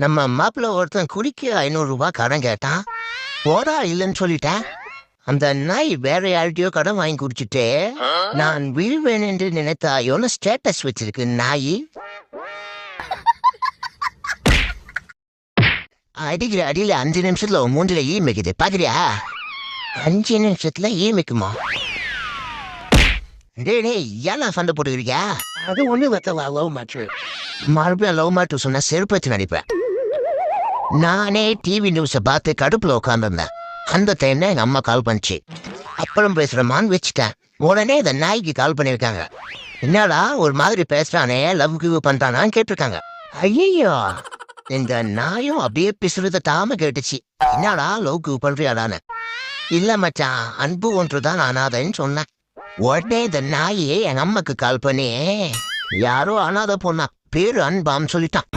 நம்ம மாப்பிள்ள ஒருத்தன் குடிக்க 500 ரூபாய் கடன் கேட்டான். போடா இல்லைன்னு சொல்லிட்டேன். அந்த நாய் வேற யார்கிட்டயோ கடன் வாங்கி குடிச்சிட்டு நான் விழுவேன் என்று நினைத்தாயோன்னு ஸ்டேட்டஸ் வச்சிருக்கு நாய். அடிக்கிற அடியில 5 நிமிஷத்துல மூஞ்சில ஈ மிக்குது பாக்குறியா? 5 நிமிஷத்துல ஈ மிக்குமா? டேய் ஏன் சண்டை போட்டுக்கிறியா? அது ஒண்ணு வெத்தவா லவ் மேட்ரு. மறுபடியும் லவ் மேட்ரு சொன்னா செருப்பு வச்சு நடிப்பேன். நானே டிவி நியூஸை பார்த்து கடுப்புல உட்காந்துருந்தேன். அந்த டைம்ல எங்க அம்மா கால் பண்ணிச்சு. அப்புறம் பேசுறமான்னு வச்சுட்டேன். உடனே இந்த நாய்க்கு கால் பண்ணிருக்காங்க. என்னடா ஒரு மாதிரி பேசுறானே, லவ் கிவ் பண்றானான்னு கேட்டிருக்காங்க. ஐயோ இந்த நாயும் அப்படியே பிசுறத தாம கேட்டுச்சு. என்னடா லவ் கிவ் பண்றியாடான்னு. இல்ல மச்சான், அன்பு ஒன்றுதான் அனாதைன்னு சொன்னேன். உடனே இந்த நாயே எங்க அம்மாக்கு கால் பண்ணி யாரோ அனாதை பொண்ணா, பேரு அன்பான்னு சொல்லிட்டான்.